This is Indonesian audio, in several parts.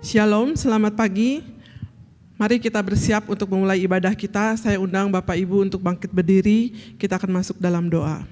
Shalom, selamat pagi. Mari kita bersiap untuk memulai ibadah kita. Saya undang Bapak Ibu untuk bangkit berdiri. Kita akan masuk dalam doa.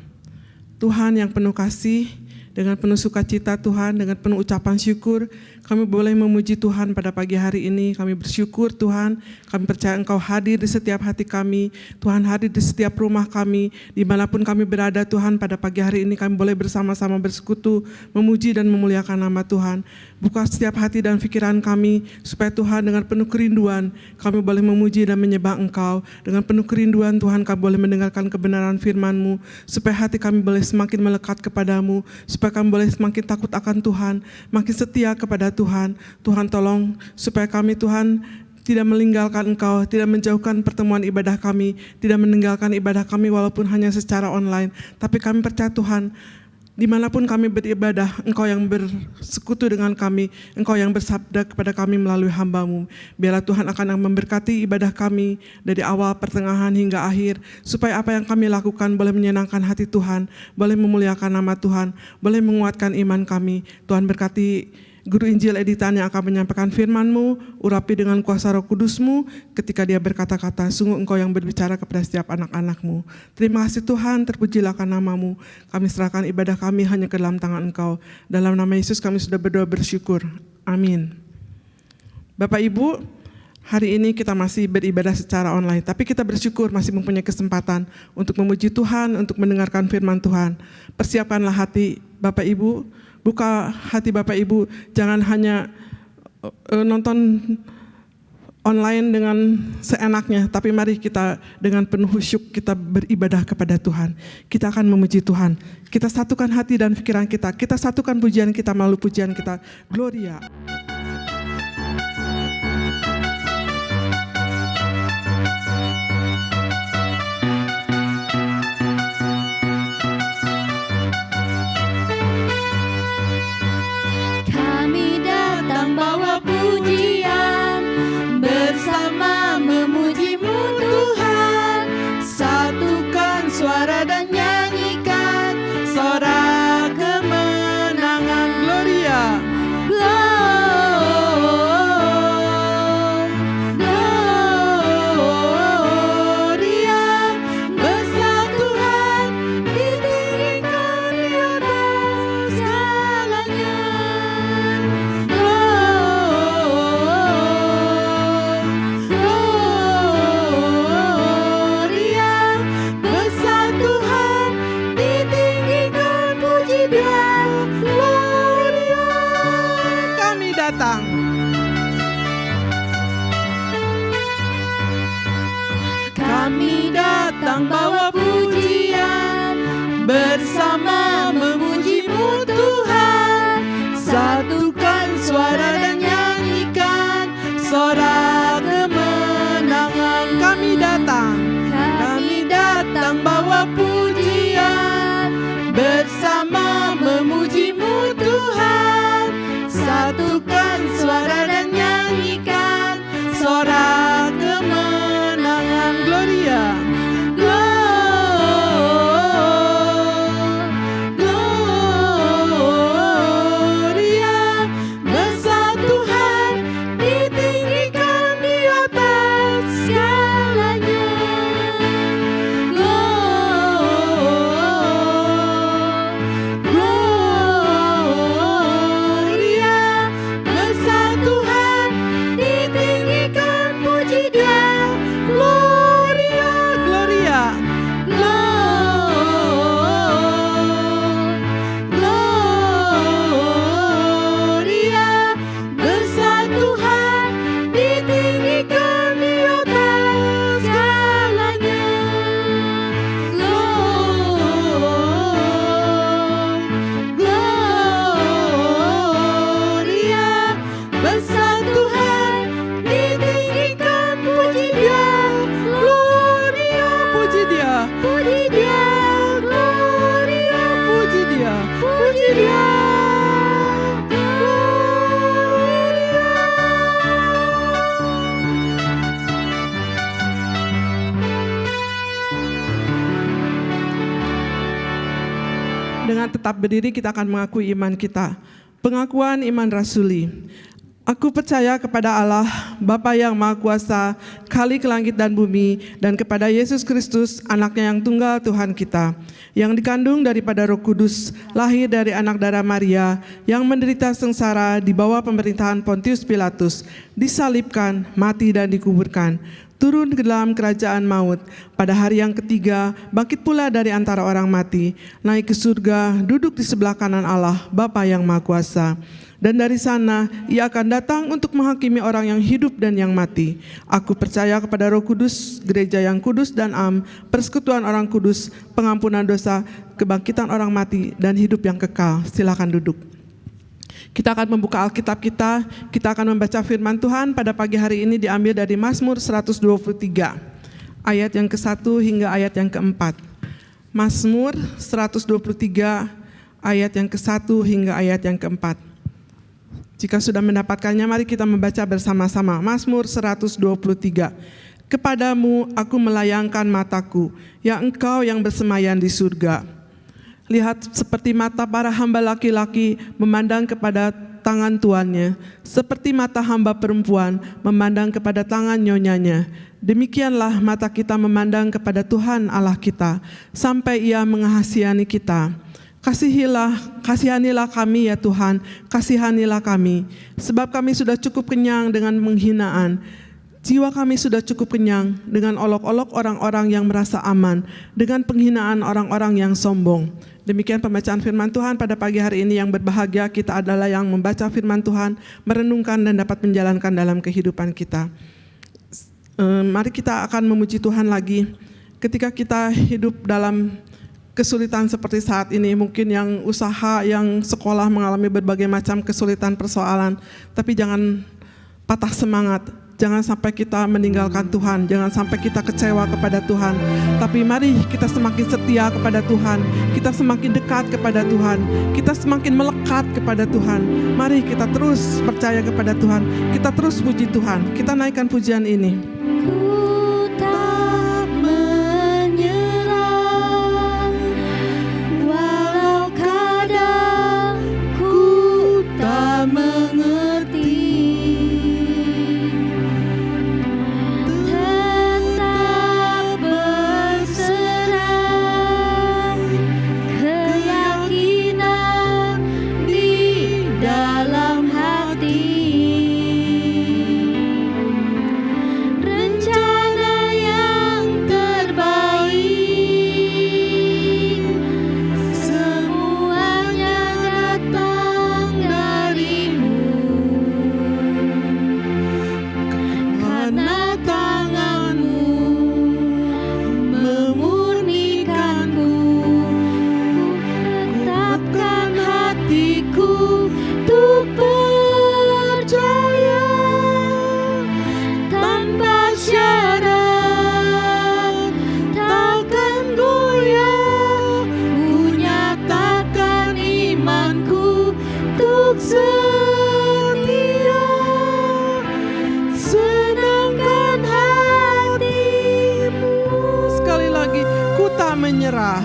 Tuhan yang penuh kasih, dengan penuh sukacita Tuhan, dengan penuh ucapan syukur, kami boleh memuji Tuhan pada pagi hari ini. Kami bersyukur Tuhan, kami percaya Engkau hadir di setiap hati kami. Tuhan hadir di setiap rumah kami, dimanapun kami berada Tuhan. Pada pagi hari ini kami boleh bersama-sama bersekutu, memuji dan memuliakan nama Tuhan. Buka setiap hati dan pikiran kami, supaya Tuhan dengan penuh kerinduan, kami boleh memuji dan menyembah Engkau. Dengan penuh kerinduan Tuhan, kami boleh mendengarkan kebenaran firman-Mu, supaya hati kami boleh semakin melekat kepadamu, supaya kami boleh semakin takut akan Tuhan, makin setia kepada Tuhan. Tuhan tolong supaya kami Tuhan tidak meninggalkan Engkau, tidak menjauhkan pertemuan ibadah kami, tidak meninggalkan ibadah kami walaupun hanya secara online. Tapi kami percaya Tuhan, dimanapun kami beribadah, Engkau yang bersekutu dengan kami, Engkau yang bersabda kepada kami melalui hamba-Mu. Biarlah Tuhan akan memberkati ibadah kami dari awal, pertengahan hingga akhir, supaya apa yang kami lakukan boleh menyenangkan hati Tuhan, boleh memuliakan nama Tuhan, boleh menguatkan iman kami. Tuhan berkati Guru Injil Editan yang akan menyampaikan firman-Mu, urapi dengan kuasa Roh Kudus-Mu ketika dia berkata-kata, sungguh Engkau yang berbicara kepada setiap anak-anak-Mu. Terima kasih Tuhan, terpujilah nama-Mu. Kami serahkan ibadah kami hanya ke dalam tangan Engkau. Dalam nama Yesus kami sudah berdoa bersyukur. Amin. Bapak Ibu, hari ini kita masih beribadah secara online, tapi kita bersyukur masih mempunyai kesempatan untuk memuji Tuhan, untuk mendengarkan firman Tuhan. Persiapkanlah hati Bapak Ibu, buka hati Bapak Ibu, jangan hanya nonton online dengan seenaknya, tapi mari kita dengan penuh khusyuk kita beribadah kepada Tuhan. Kita akan memuji Tuhan. Kita satukan hati dan pikiran kita. Kita satukan pujian kita melalui pujian kita. Gloria. Suara dan nyanyikan sorak kemenangan. Gloria, Gloria, besar Tuhan, ditinggikan di atas segalanya. Kami datang bawa pujian, bersama memuji-Mu Tuhan. Satukan suara dan nyanyikan sorak kemenangan. Kami datang bawa pujian, bersama memuji-Mu Tuhan. Satukan suara dan nyanyikan sorak kemenangan. Gloria, Gloria, besar Tuhan, ditinggikan di atas segalanya. Gloria, besar Tuhan, ditinggikan, puji Dia. Gloria, Gloria, Gloria, besar Tuhan, ditinggikan di atas segalanya. Gloria, besar Tuhan, ditinggikan, puji Dia. Gloria, puji Dia, puji Dia. Gloria, puji Dia, puji Dia. Dengan tetap berdiri kita akan mengakui iman kita. Pengakuan iman rasuli. Aku percaya kepada Allah, Bapa yang Maha Kuasa, Khalik langit dan bumi, dan kepada Yesus Kristus, anaknya yang tunggal Tuhan kita, yang dikandung daripada Roh Kudus, lahir dari anak darah Maria, yang menderita sengsara di bawah pemerintahan Pontius Pilatus, disalibkan, mati dan dikuburkan, turun ke dalam kerajaan maut, pada hari yang ketiga, bangkit pula dari antara orang mati, naik ke surga, duduk di sebelah kanan Allah, Bapa yang Maha Kuasa. Dan dari sana ia akan datang untuk menghakimi orang yang hidup dan yang mati. Aku percaya kepada Roh Kudus, gereja yang kudus dan am, persekutuan orang kudus, pengampunan dosa, kebangkitan orang mati, dan hidup yang kekal. Silakan duduk. Kita akan membuka Alkitab kita akan membaca firman Tuhan pada pagi hari ini diambil dari Mazmur 123, ayat yang ke-1 hingga ayat yang ke-4. Mazmur 123, ayat yang ke-1 hingga ayat yang ke-4. Jika sudah mendapatkannya, mari kita membaca bersama-sama. Mazmur 123. Kepadamu aku melayangkan mataku, ya Engkau yang bersemayam di surga. Lihat seperti mata para hamba laki-laki memandang kepada tangan tuannya, seperti mata hamba perempuan memandang kepada tangan nyonyanya. Demikianlah mata kita memandang kepada Tuhan Allah kita, sampai Ia mengasihi kita. Kasihanilah kami ya Tuhan, kasihanilah kami, sebab kami sudah cukup kenyang dengan penghinaan. Jiwa kami sudah cukup kenyang dengan olok-olok orang-orang yang merasa aman, dengan penghinaan orang-orang yang sombong. Demikian pembacaan firman Tuhan pada pagi hari ini. Yang berbahagia kita adalah yang membaca firman Tuhan, merenungkan dan dapat menjalankan dalam kehidupan kita. Mari kita akan memuji Tuhan lagi. Ketika kita hidup dalam kesulitan seperti saat ini, mungkin yang usaha, yang sekolah mengalami berbagai macam kesulitan persoalan, tapi jangan patah semangat, jangan sampai kita meninggalkan Tuhan, jangan sampai kita kecewa kepada Tuhan, tapi mari kita semakin setia kepada Tuhan, kita semakin dekat kepada Tuhan, kita semakin melekat kepada Tuhan. Mari kita terus percaya kepada Tuhan, kita terus puji Tuhan. Kita naikkan pujian ini. Menyerah.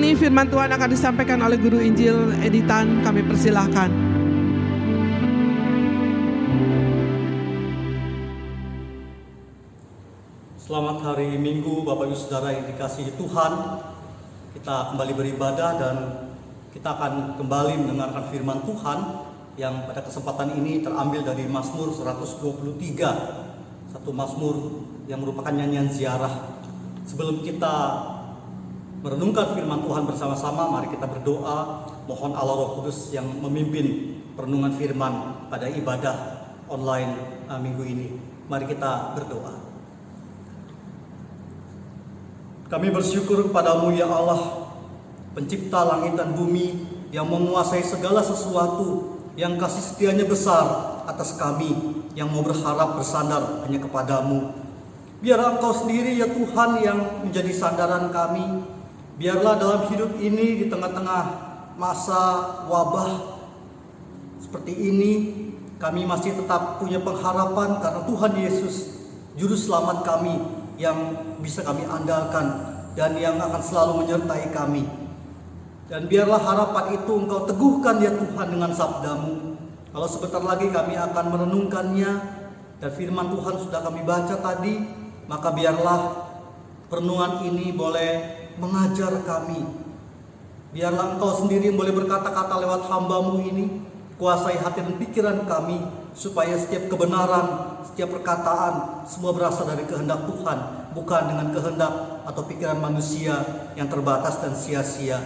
ini firman Tuhan akan disampaikan oleh Guru Injil Editan. Kami persilahkan. Selamat hari Minggu Bapak Ibu Saudara yang dikasihi Tuhan. Kita kembali beribadah dan kita akan kembali mendengarkan firman Tuhan yang pada kesempatan ini terambil dari Mazmur 123, satu Mazmur yang merupakan nyanyian ziarah. Sebelum kita merenungkan firman Tuhan bersama-sama, mari kita berdoa, mohon Allah Roh Kudus yang memimpin perenungan firman pada ibadah online minggu ini. Mari kita berdoa. Kami bersyukur kepadamu ya Allah, pencipta langit dan bumi, yang menguasai segala sesuatu, yang kasih setianya besar atas kami, yang mau berharap bersandar hanya kepadamu. Biar Engkau sendiri ya Tuhan yang menjadi sandaran kami. Biarlah dalam hidup ini, di tengah-tengah masa wabah seperti ini, kami masih tetap punya pengharapan karena Tuhan Yesus, Juru Selamat kami, yang bisa kami andalkan dan yang akan selalu menyertai kami. Dan biarlah harapan itu Engkau teguhkan ya Tuhan dengan sabdamu. Kalau sebentar lagi kami akan merenungkannya dan firman Tuhan sudah kami baca tadi, maka biarlah perenungan ini boleh mengajar kami. Biarlah Engkau sendiri yang boleh berkata-kata lewat hamba-Mu ini, kuasai hati dan pikiran kami, supaya setiap kebenaran, setiap perkataan, semua berasal dari kehendak Tuhan, bukan dengan kehendak atau pikiran manusia yang terbatas dan sia-sia.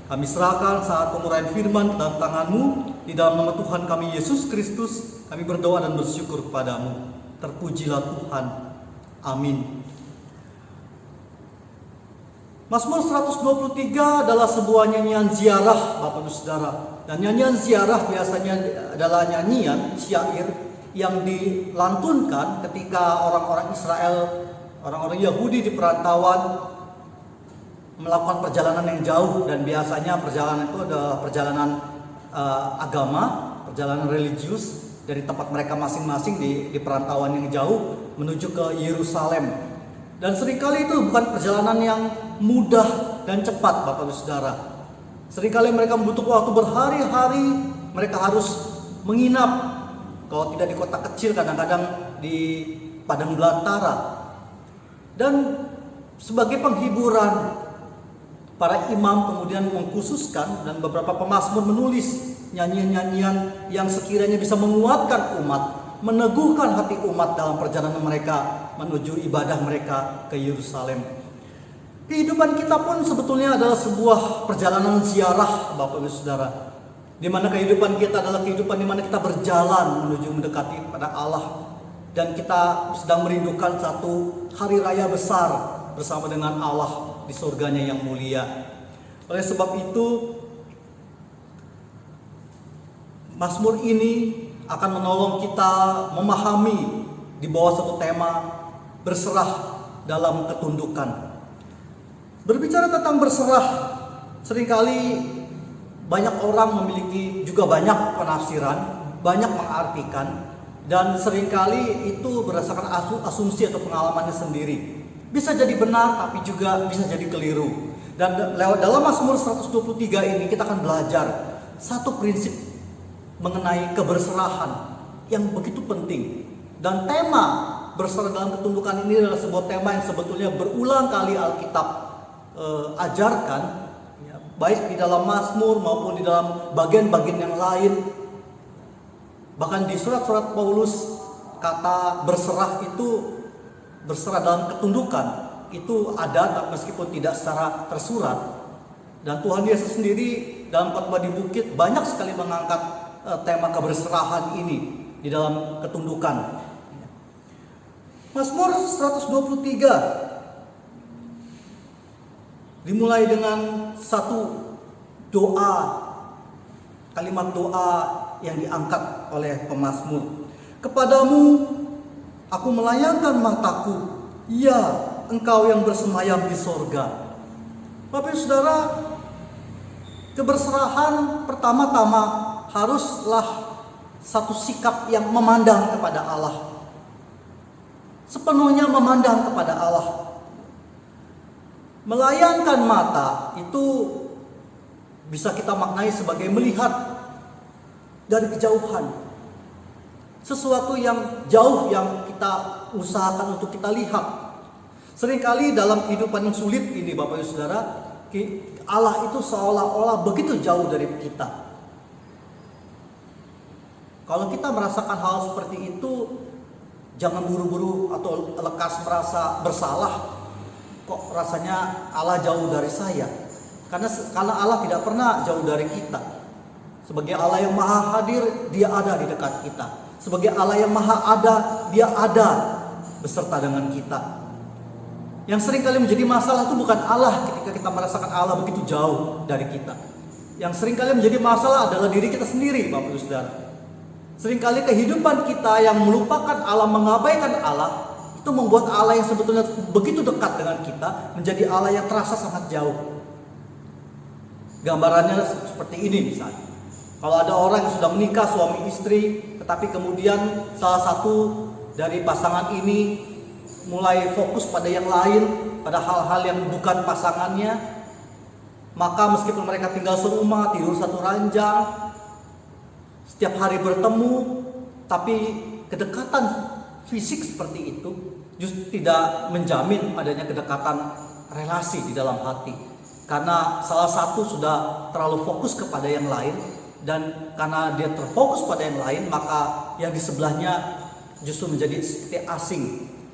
Kami serahkan saat penguraian firman dalam tangan-Mu, di dalam nama Tuhan kami Yesus Kristus, kami berdoa dan bersyukur kepadamu. Terpujilah Tuhan. Amin. Mazmur 123 adalah sebuah nyanyian ziarah Bapak Ibu Saudara. Dan nyanyian ziarah biasanya adalah nyanyian syair yang dilantunkan ketika orang-orang Israel, orang-orang Yahudi di perantauan melakukan perjalanan yang jauh. Dan biasanya perjalanan itu adalah perjalanan agama, perjalanan religius dari tempat mereka masing-masing di perantauan yang jauh menuju ke Yerusalem. Dan seringkali itu bukan perjalanan yang mudah dan cepat Bapak Ibu Saudara. Seringkali mereka membutuhkan waktu berhari-hari, mereka harus menginap. Kalau tidak di kota kecil, kadang-kadang di padang belantara. Dan sebagai penghiburan, para imam kemudian mengkhususkan dan beberapa pemazmur menulis nyanyian-nyanyian yang sekiranya bisa menguatkan umat, meneguhkan hati umat dalam perjalanan mereka menuju ibadah mereka ke Yerusalem. Kehidupan kita pun sebetulnya adalah sebuah perjalanan ziarah Bapak Ibu Saudara, di mana kehidupan kita adalah kehidupan di mana kita berjalan menuju mendekati pada Allah, dan kita sedang merindukan satu hari raya besar bersama dengan Allah di surganya yang mulia. Oleh sebab itu, Mazmur ini akan menolong kita memahami di bawah satu tema berserah dalam ketundukan. Berbicara tentang berserah, seringkali banyak orang memiliki juga banyak penafsiran, banyak mengartikan, dan seringkali itu berdasarkan asumsi atau pengalamannya sendiri. Bisa jadi benar, tapi juga bisa jadi keliru. Dan lewat dalam Mazmur 123 ini kita akan belajar satu prinsip mengenai keberserahan yang begitu penting. Dan tema berserah dalam ketundukan ini adalah sebuah tema yang sebetulnya berulang kali Alkitab ajarkan, ya, baik di dalam Mazmur maupun di dalam bagian-bagian yang lain. Bahkan di surat-surat Paulus, kata berserah itu, berserah dalam ketundukan itu ada meskipun tidak secara tersurat. Dan Tuhan Yesus sendiri dalam khotbah di bukit banyak sekali mengangkat tema keberserahan ini di dalam ketundukan. Mazmur 123 dimulai dengan satu doa, kalimat doa yang diangkat oleh pemazmur. Kepadamu aku melayangkan mataku, ya Engkau yang bersemayam di sorga. Bapak Ibu Saudara, keberserahan pertama-tama haruslah satu sikap yang memandang kepada Allah, sepenuhnya memandang kepada Allah. Melayangkan mata itu bisa kita maknai sebagai melihat dari kejauhan. Sesuatu yang jauh yang kita usahakan untuk kita lihat. Seringkali dalam kehidupan yang sulit ini Bapak Ibu Saudara, Allah itu seolah-olah begitu jauh dari kita. Kalau kita merasakan hal seperti itu, jangan buru-buru atau lekas merasa bersalah. Kok rasanya Allah jauh dari saya? Karena Allah tidak pernah jauh dari kita. Sebagai Allah yang maha hadir, Dia ada di dekat kita. Sebagai Allah yang maha ada, Dia ada beserta dengan kita. Yang seringkali menjadi masalah itu bukan Allah ketika kita merasakan Allah begitu jauh dari kita. Yang seringkali menjadi masalah adalah diri kita sendiri, Bapak Ibu Saudara. Seringkali kehidupan kita yang melupakan Allah, mengabaikan Allah, itu membuat Allah yang sebetulnya begitu dekat dengan kita menjadi Allah yang terasa sangat jauh. Gambarannya seperti ini misalnya. Kalau ada orang yang sudah menikah suami istri, tetapi kemudian salah satu dari pasangan ini mulai fokus pada yang lain, pada hal-hal yang bukan pasangannya, maka meskipun mereka tinggal serumah, tidur satu ranjang, setiap hari bertemu, tapi kedekatan fisik seperti itu justru tidak menjamin adanya kedekatan relasi di dalam hati. Karena salah satu sudah terlalu fokus kepada yang lain, dan karena dia terfokus pada yang lain, maka yang di sebelahnya justru menjadi seperti asing,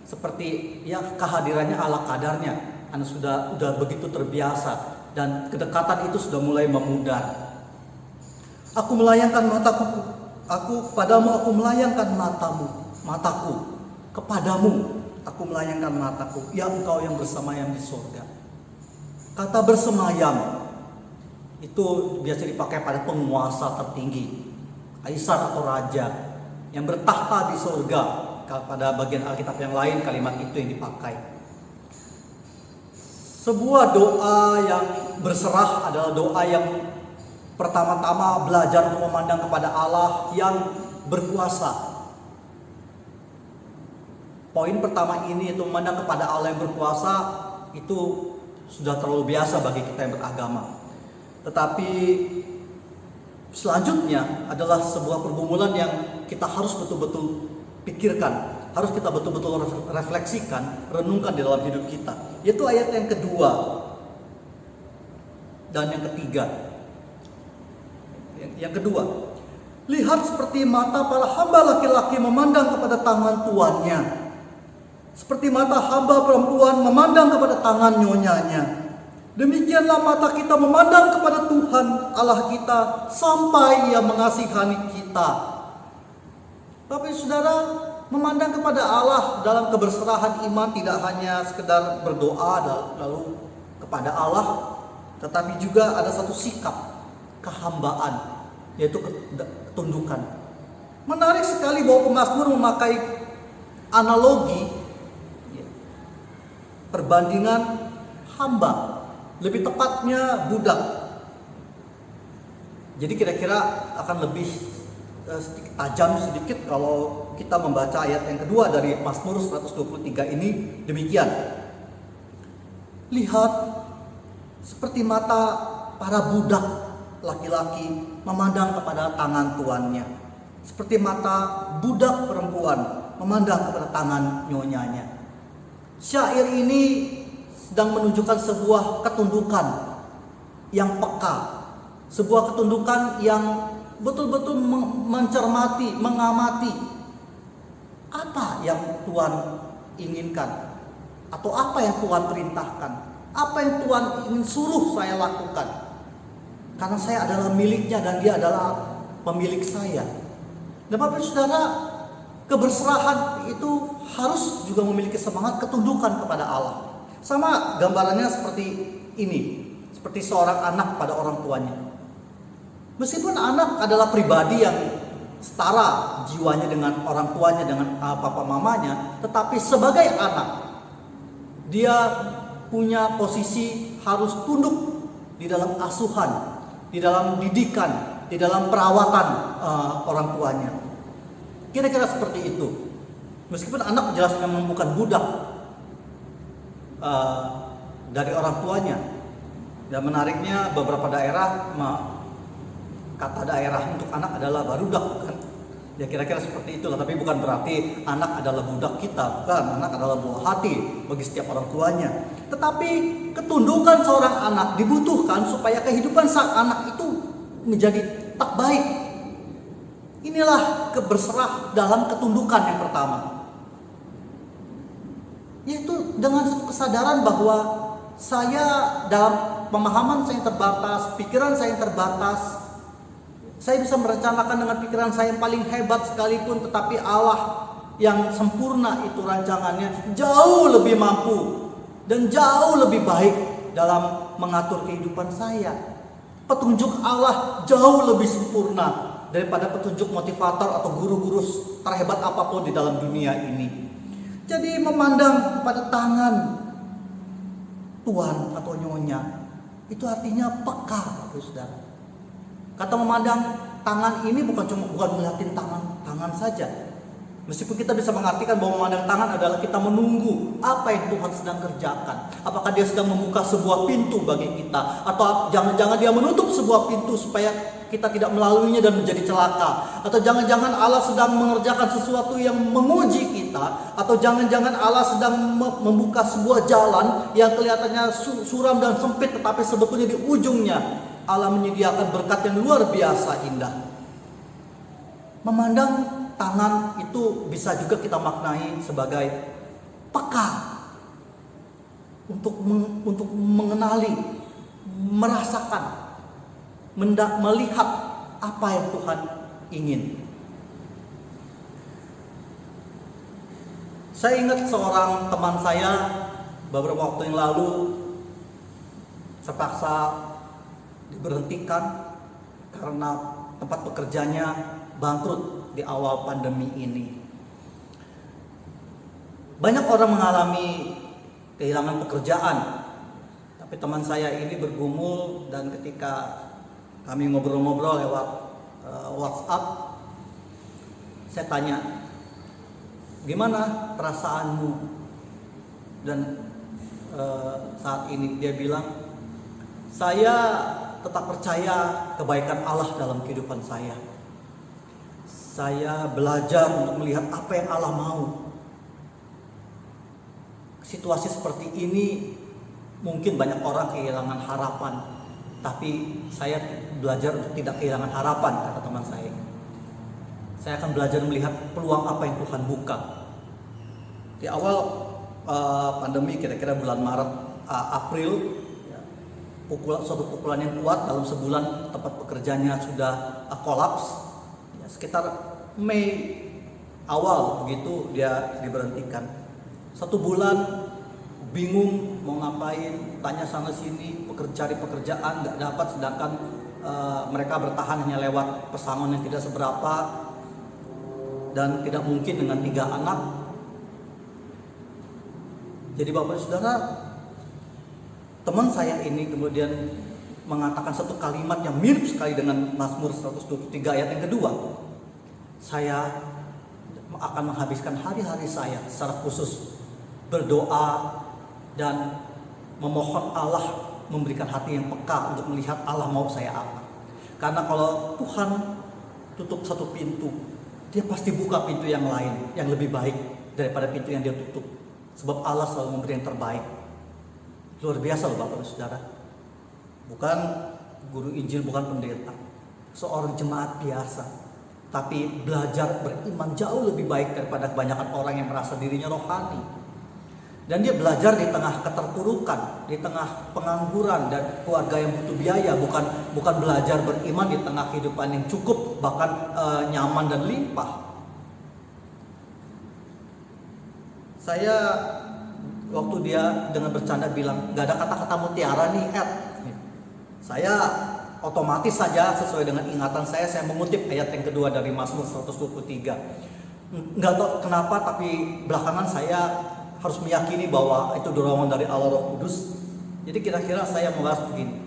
seperti ya kehadirannya ala kadarnya, karena sudah begitu terbiasa dan kedekatan itu sudah mulai memudar. Aku melayangkan mataku, kepadamu aku melayangkan mataku kepadamu aku melayangkan mataku, ya engkau yang bersemayam di surga. Kata bersemayam itu biasa dipakai pada penguasa tertinggi, kaisar atau raja yang bertahta di surga. Pada bagian Alkitab yang lain kalimat itu yang dipakai. Sebuah doa yang berserah adalah doa yang pertama-tama belajar untuk memandang kepada Allah yang berkuasa. Poin pertama ini itu memandang kepada Allah yang berkuasa, itu sudah terlalu biasa bagi kita yang beragama. Tetapi selanjutnya adalah sebuah pergumulan yang kita harus betul-betul pikirkan, harus kita betul-betul refleksikan, renungkan di dalam hidup kita. Yaitu ayat yang kedua dan yang ketiga. Yang kedua, lihat seperti mata para hamba laki-laki memandang kepada tangan tuannya, seperti mata hamba perempuan memandang kepada tangan nyonyanya. Demikianlah mata kita memandang kepada Tuhan Allah kita sampai Ia mengasihani kita. Tapi saudara, memandang kepada Allah dalam keberserahan iman tidak hanya sekedar berdoa lalu kepada Allah, tetapi juga ada satu sikap kehambaan, yaitu ketundukan. Menarik sekali bahwa pemazmur memakai analogi perbandingan hamba, lebih tepatnya budak. Jadi kira-kira akan lebih sedikit tajam sedikit kalau kita membaca ayat yang kedua dari Mazmur 123 ini demikian. Lihat seperti mata para budak laki-laki memandang kepada tangan tuannya, seperti mata budak perempuan memandang kepada tangan nyonyanya. Syair ini sedang menunjukkan sebuah ketundukan yang peka, sebuah ketundukan yang betul-betul mencermati, mengamati apa yang Tuhan inginkan, atau apa yang Tuhan perintahkan, apa yang Tuhan ingin suruh saya lakukan. Karena saya adalah miliknya dan Dia adalah pemilik saya. Dan Bapak Saudara, keberserahan itu harus juga memiliki semangat ketundukan kepada Allah. Sama gambarannya seperti ini, seperti seorang anak pada orang tuanya. Meskipun anak adalah pribadi yang setara jiwanya dengan orang tuanya, dengan papa mamanya, tetapi sebagai anak, dia punya posisi harus tunduk di dalam asuhan, di dalam didikan, di dalam perawatan orang tuanya. Kira-kira seperti itu. Meskipun anak jelas memang bukan budak, dari orang tuanya. Dan menariknya beberapa daerah kata daerah untuk anak adalah barudak, kan? Ya kira-kira seperti itulah, tapi bukan berarti anak adalah budak kita, bukan. Anak adalah buah hati bagi setiap orang tuanya. Tetapi ketundukan seorang anak dibutuhkan supaya kehidupan sang anak itu menjadi tak baik. Inilah berserah dalam ketundukan yang pertama. Yaitu dengan satu kesadaran bahwa saya dalam pemahaman saya yang terbatas, pikiran saya yang terbatas. Saya bisa merencanakan dengan pikiran saya yang paling hebat sekalipun, tetapi Allah yang sempurna itu rancangannya jauh lebih mampu dan jauh lebih baik dalam mengatur kehidupan saya. Petunjuk Allah jauh lebih sempurna daripada petunjuk motivator atau guru-guru terhebat apapun di dalam dunia ini. Jadi memandang pada tangan tuan atau nyonya itu artinya peka, Bapak Saudara. Kata memandang tangan ini bukan melihatin tangan saja. Meskipun kita bisa mengartikan bahwa memandang tangan adalah kita menunggu apa yang Tuhan sedang kerjakan. Apakah dia sedang membuka sebuah pintu bagi kita, atau jangan-jangan dia menutup sebuah pintu supaya kita tidak melaluinya dan menjadi celaka. Atau jangan-jangan Allah sedang mengerjakan sesuatu yang menguji kita, atau jangan-jangan Allah sedang membuka sebuah jalan yang kelihatannya suram dan sempit, tetapi sebetulnya di ujungnya Allah menyediakan berkat yang luar biasa indah. Memandang tangan itu bisa juga kita maknai sebagai peka untuk mengenali, merasakan, melihat apa yang Tuhan ingin. Saya ingat seorang teman saya beberapa waktu yang lalu terpaksa diberhentikan karena tempat pekerjaannya bangkrut di awal pandemi ini. Banyak orang mengalami kehilangan pekerjaan, tapi teman saya ini bergumul, dan ketika kami ngobrol-ngobrol lewat WhatsApp, saya tanya, gimana perasaanmu? Dan saat ini dia bilang, saya tetap percaya kebaikan Allah dalam kehidupan saya. Saya belajar untuk melihat apa yang Allah mau. Situasi seperti ini mungkin banyak orang kehilangan harapan, tapi saya belajar untuk tidak kehilangan harapan, kata teman saya. Saya akan belajar melihat peluang apa yang Tuhan buka. Di awal pandemi, kira-kira bulan Maret, April, suatu pukulan yang kuat. Dalam sebulan tempat pekerjaannya sudah kolaps. Sekitar Mei awal begitu dia diberhentikan. 1 bulan bingung mau ngapain, tanya sana sini, cari pekerjaan nggak dapat, sedangkan mereka bertahan hanya lewat pesangon yang tidak seberapa dan tidak mungkin dengan 3 anak. Jadi Bapak Saudara, teman saya ini kemudian mengatakan satu kalimat yang mirip sekali dengan Mazmur 123 ayat yang kedua. Saya akan menghabiskan hari-hari saya secara khusus berdoa dan memohon Allah memberikan hati yang peka untuk melihat Allah mau saya apa. Karena kalau Tuhan tutup satu pintu, dia pasti buka pintu yang lain yang lebih baik daripada pintu yang dia tutup. Sebab Allah selalu memberi yang terbaik. Luar biasa loh Bapak dan Saudara. Bukan guru Injil, bukan pendeta, seorang jemaat biasa, tapi belajar beriman jauh lebih baik daripada kebanyakan orang yang merasa dirinya rohani. Dan dia belajar di tengah keterpurukan, di tengah pengangguran dan keluarga yang butuh biaya, bukan belajar beriman di tengah kehidupan yang cukup, bahkan nyaman dan limpah. Saya waktu dia dengan bercanda bilang, gak ada kata-kata mutiara nih Ed. Saya otomatis saja sesuai dengan ingatan saya mengutip ayat yang kedua dari Mazmur 123. Nggak tahu kenapa, tapi belakangan saya harus meyakini bahwa itu dorongan dari Allah Roh Kudus. Jadi kira-kira saya membahas begini,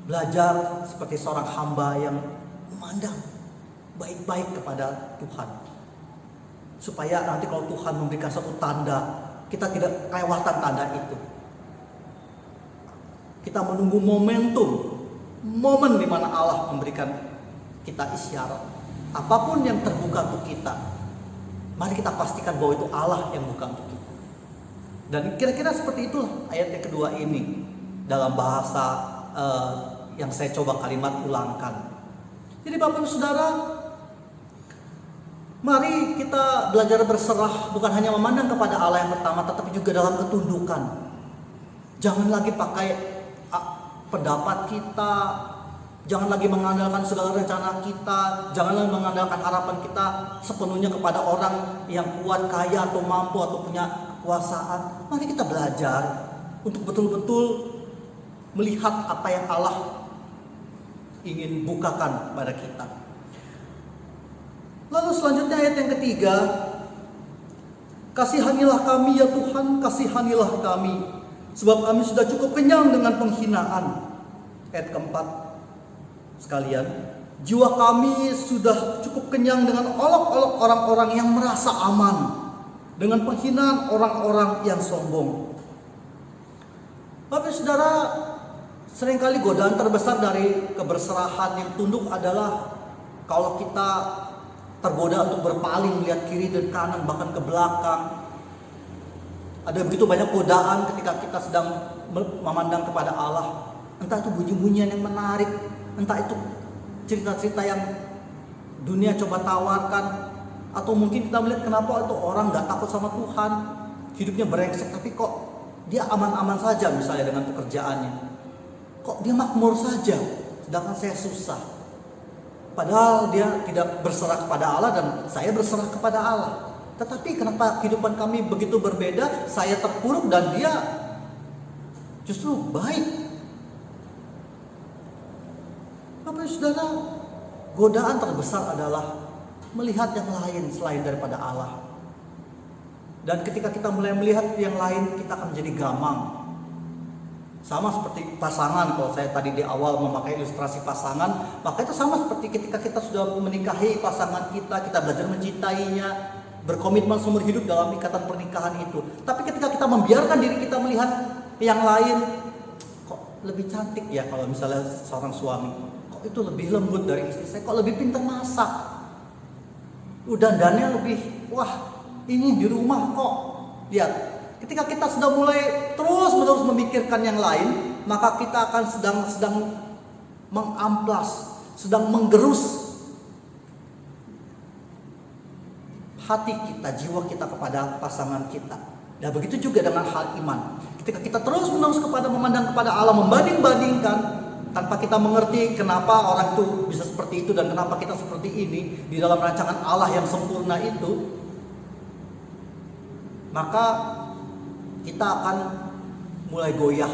belajar seperti seorang hamba yang memandang baik-baik kepada Tuhan, supaya nanti kalau Tuhan memberikan satu tanda, kita tidak kelewatan tanda itu. Kita menunggu momen di mana Allah memberikan kita isyarat. Apapun yang terbuka untuk kita, mari kita pastikan bahwa itu Allah yang buka untuk kita. Dan kira-kira seperti itulah ayat yang kedua ini dalam bahasa yang saya coba kalimat ulangkan. Jadi Bapak Ibu Saudara, mari kita belajar berserah, bukan hanya memandang kepada Allah yang pertama, tetapi juga dalam ketundukan. Jangan lagi pakai pendapat kita, jangan lagi mengandalkan segala rencana kita, jangan lagi mengandalkan harapan kita sepenuhnya kepada orang yang kuat, kaya, atau mampu, atau punya kekuasaan. Mari kita belajar untuk betul-betul melihat apa yang Allah ingin bukakan pada kita. Lalu selanjutnya ayat yang ketiga, kasihanilah kami ya Tuhan, kasihanilah kami, sebab kami sudah cukup kenyang dengan penghinaan. Ayat keempat, sekalian, jiwa kami sudah cukup kenyang dengan olok-olok orang-orang yang merasa aman, dengan penghinaan orang-orang yang sombong. Bapak Saudara, seringkali godaan terbesar dari keberserahan yang tunduk adalah kalau kita tergoda untuk berpaling, melihat kiri dan kanan, bahkan ke belakang. Ada begitu banyak godaan ketika kita sedang memandang kepada Allah. Entah itu bunyi-bunyian yang menarik, entah itu cerita-cerita yang dunia coba tawarkan, atau mungkin kita melihat kenapa itu orang gak takut sama Tuhan, hidupnya brengsek, tapi kok dia aman-aman saja misalnya dengan pekerjaannya. Kok dia makmur saja, sedangkan saya susah. Padahal dia tidak berserah kepada Allah dan saya berserah kepada Allah. Tetapi kenapa kehidupan kami begitu berbeda? Saya terpuruk dan dia justru baik. Bapak Saudara, godaan terbesar adalah melihat yang lain selain daripada Allah. Dan ketika kita mulai melihat yang lain, kita akan menjadi gamang. Sama seperti pasangan, kalau saya tadi di awal memakai ilustrasi pasangan, maka itu sama seperti ketika kita sudah menikahi pasangan kita belajar mencintainya, berkomitmen seumur hidup dalam ikatan pernikahan itu. Tapi ketika kita membiarkan diri kita melihat yang lain, kok lebih cantik ya kalau misalnya seorang suami, kok itu lebih lembut dari istri saya, kok lebih pintar masak, dandannya lebih, wah ini di rumah kok. Lihat, ketika kita sudah mulai terus-menerus memikirkan yang lain, maka kita akan sedang mengamplas, sedang menggerus hati kita, jiwa kita kepada pasangan kita. Dan begitu juga dengan hal iman. Ketika kita terus-menerus memandang kepada Allah, membanding-bandingkan, tanpa kita mengerti kenapa orang itu bisa seperti itu dan kenapa kita seperti ini di dalam rancangan Allah yang sempurna itu, maka kita akan mulai goyah.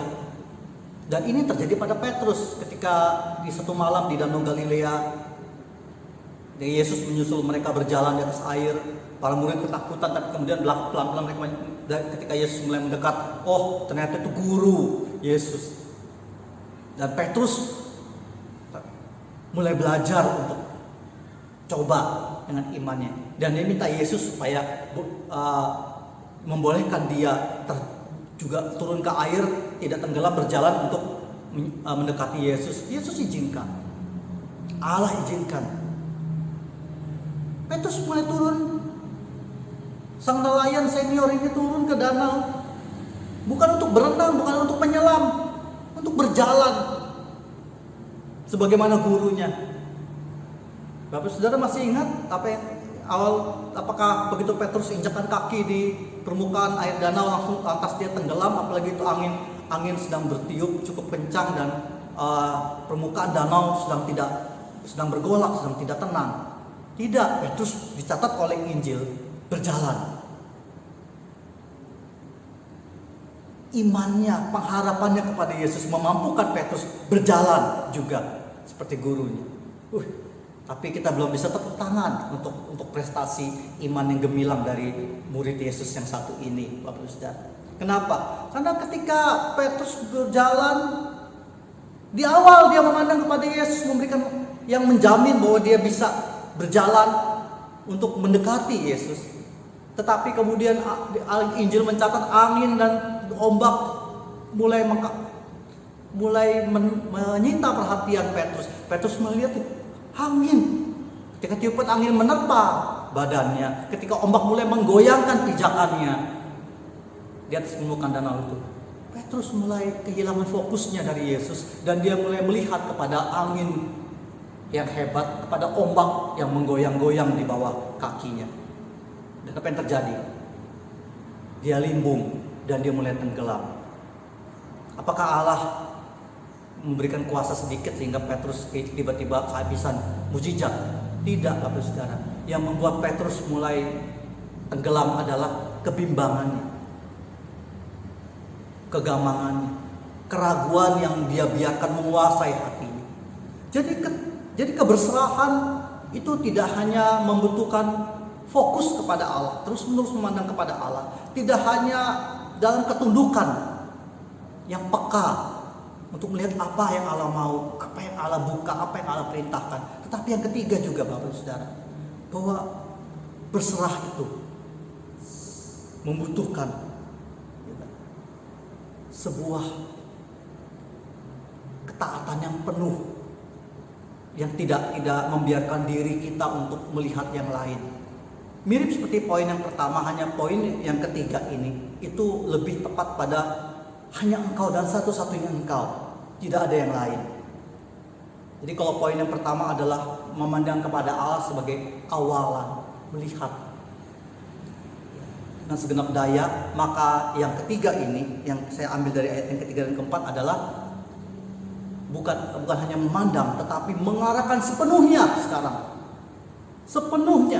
Dan ini terjadi pada Petrus ketika di satu malam di Danau Galilea, Yesus menyusul mereka berjalan di atas air. Para murid ketakutan, tapi kemudian pelan-pelan mereka, ketika Yesus mulai mendekat, oh ternyata itu guru Yesus. Dan Petrus mulai belajar untuk coba dengan imannya. Dan dia minta Yesus supaya membolehkan dia juga turun ke air, tidak tenggelam, berjalan untuk mendekati Yesus. Yesus izinkan, Allah izinkan. Petrus mulai turun. Sang nelayan senior ini turun ke danau, bukan untuk berenang, bukan untuk menyelam, untuk berjalan sebagaimana gurunya. Bapak Saudara masih ingat apakah begitu Petrus injakan kaki di permukaan air danau lantas dia tenggelam, apalagi itu angin sedang bertiup cukup kencang dan permukaan danau sedang bergolak, sedang tidak tenang. Tidak, Petrus dicatat oleh Injil berjalan. Imannya, pengharapannya kepada Yesus memampukan Petrus berjalan juga seperti gurunya. Tapi kita belum bisa tepuk tangan untuk prestasi iman yang gemilang dari murid Yesus yang satu ini, Bapak Saudara. Kenapa? Karena ketika Petrus berjalan, di awal dia memandang kepada Yesus, memberikan yang menjamin bahwa dia bisa berjalan untuk mendekati Yesus. Tetapi kemudian Injil mencatat angin dan ombak mulai mulai menyita perhatian Petrus. Petrus melihat angin. Ketika tiupan angin menerpa badannya, ketika ombak mulai menggoyangkan pijakannya di atas permukaan danau itu, Petrus mulai kehilangan fokusnya dari Yesus dan dia mulai melihat kepada angin yang hebat, kepada ombak yang menggoyang-goyang di bawah kakinya. Dan apa yang terjadi? Dia limbung dan dia mulai tenggelam. Apakah Allah memberikan kuasa sedikit sehingga Petrus tiba-tiba kehabisan mukjizat? Tidak, Bapak Saudara. Yang membuat Petrus mulai tenggelam adalah kebimbangannya, kegamangannya, keraguan yang dia biarkan menguasai hatinya. Jadi keberserahan itu tidak hanya membutuhkan fokus kepada Allah, terus-menerus memandang kepada Allah. Tidak hanya dalam ketundukan yang peka untuk melihat apa yang Allah mau, apa yang Allah buka, apa yang Allah perintahkan. Tetapi yang ketiga juga Bapak Saudara, bahwa berserah itu membutuhkan sebuah ketaatan yang penuh, yang tidak membiarkan diri kita untuk melihat yang lain. Mirip seperti poin yang pertama, hanya poin yang ketiga ini itu lebih tepat pada hanya engkau dan satu-satunya engkau, tidak ada yang lain. Jadi kalau poin yang pertama adalah memandang kepada Allah sebagai awalan, melihat dengan segenap daya, maka yang ketiga ini yang saya ambil dari ayat yang ketiga dan keempat adalah bukan hanya memandang, tetapi mengarahkan sepenuhnya sekarang, sepenuhnya,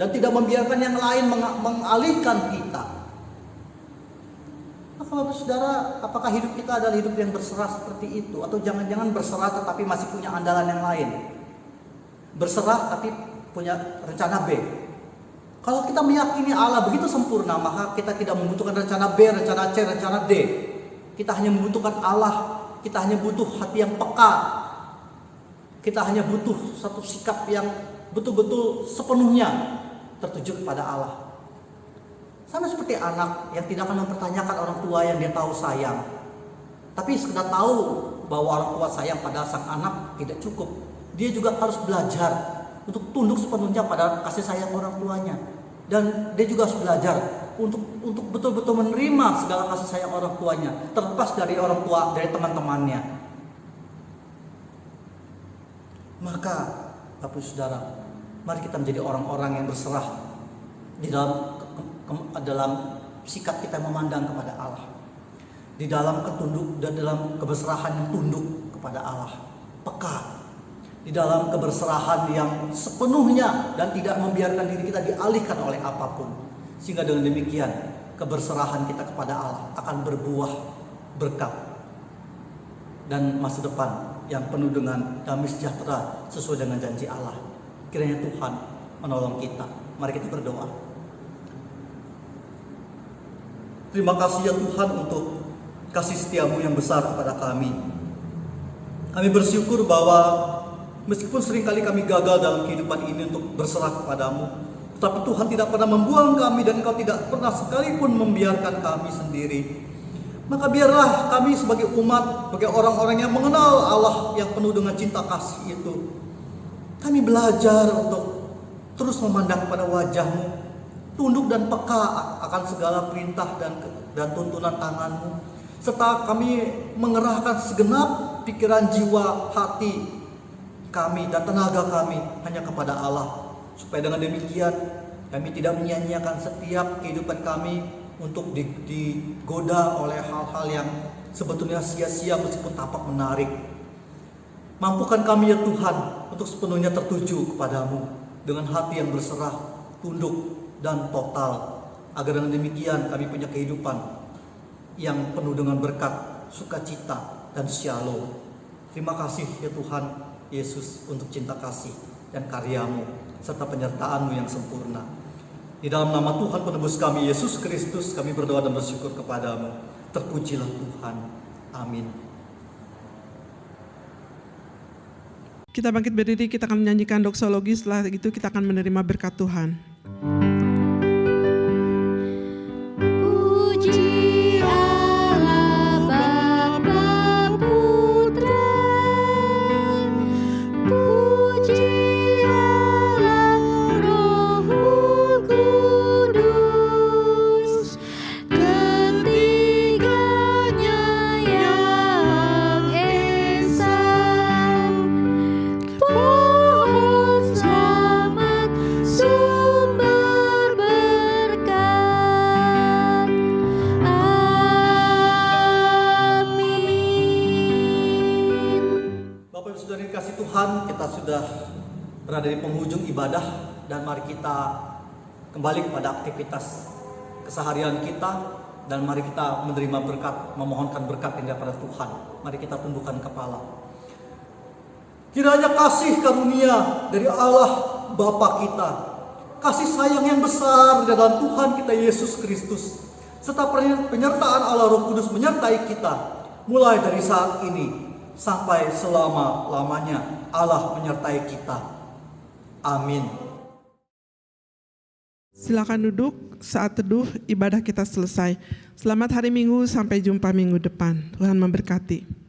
dan tidak membiarkan yang lain mengalihkan kita. Bapak Saudara, apakah hidup kita adalah hidup yang berserah seperti itu? Atau jangan-jangan berserah tetapi masih punya andalan yang lain? Berserah tapi punya rencana B. Kalau kita meyakini Allah begitu sempurna, maka kita tidak membutuhkan rencana B, rencana C, rencana D. Kita hanya membutuhkan Allah. Kita hanya butuh hati yang peka. Kita hanya butuh satu sikap yang betul-betul sepenuhnya tertuju kepada Allah. Sama seperti anak yang tidak akan mempertanyakan orang tua yang dia tahu sayang, tapi sekedar tahu bahwa orang tua sayang pada sang anak tidak cukup. Dia juga harus belajar untuk tunduk sepenuhnya pada kasih sayang orang tuanya, dan dia juga harus belajar untuk betul-betul menerima segala kasih sayang orang tuanya, terlepas dari orang tua, dari teman-temannya. Maka Bapak Saudara, mari kita menjadi orang-orang yang berserah di dalam sikap kita memandang kepada Allah, di dalam ketunduk dan dalam keberserahan yang tunduk kepada Allah, peka di dalam keberserahan yang sepenuhnya dan tidak membiarkan diri kita dialihkan oleh apapun, sehingga dengan demikian keberserahan kita kepada Allah akan berbuah berkat dan masa depan yang penuh dengan damai sejahtera sesuai dengan janji Allah. Kiranya Tuhan menolong kita. Mari kita berdoa. Terima kasih ya Tuhan untuk kasih setiamu yang besar kepada kami. Kami bersyukur bahwa meskipun seringkali kami gagal dalam kehidupan ini untuk berserah kepadamu, tetapi Tuhan tidak pernah membuang kami dan Engkau tidak pernah sekalipun membiarkan kami sendiri. Maka biarlah kami sebagai umat, sebagai orang-orang yang mengenal Allah yang penuh dengan cinta kasih itu, kami belajar untuk terus memandang kepada wajah-Mu, tunduk dan peka akan segala perintah dan tuntunan tangan-Mu, serta kami mengerahkan segenap pikiran, jiwa, hati kami dan tenaga kami hanya kepada Allah, supaya dengan demikian kami tidak menyia-nyiakan setiap kehidupan kami untuk digoda oleh hal-hal yang sebetulnya sia-sia meskipun tampak menarik. Mampukan kami ya Tuhan untuk sepenuhnya tertuju kepadamu dengan hati yang berserah, tunduk dan total, agar dengan demikian kami punya kehidupan yang penuh dengan berkat, sukacita dan shalom. Terima kasih ya Tuhan Yesus untuk cinta kasih dan karya-Mu serta penyertaan-Mu yang sempurna. Di dalam nama Tuhan penebus kami Yesus Kristus kami berdoa dan bersyukur kepada-Mu. Terpujilah Tuhan. Amin. Kita bangkit berdiri, kita akan menyanyikan doksologi. Setelah itu kita akan menerima berkat Tuhan. Puji Allah Bapa Bapak Ibu Saudara dikasih Tuhan, kita sudah berada di penghujung ibadah dan mari kita kembali kepada aktivitas keseharian kita dan mari kita menerima berkat, memohonkan berkat yang daripada Tuhan. Mari kita tundukkan kepala. Kiranya kasih karunia dari Allah Bapa kita, kasih sayang yang besar di dalam Tuhan kita Yesus Kristus, serta penyertaan Allah Roh Kudus menyertai kita mulai dari saat ini sampai selama-lamanya. Allah menyertai kita. Amin. Silakan duduk, saat teduh ibadah kita selesai. Selamat hari Minggu, sampai jumpa minggu depan. Tuhan memberkati.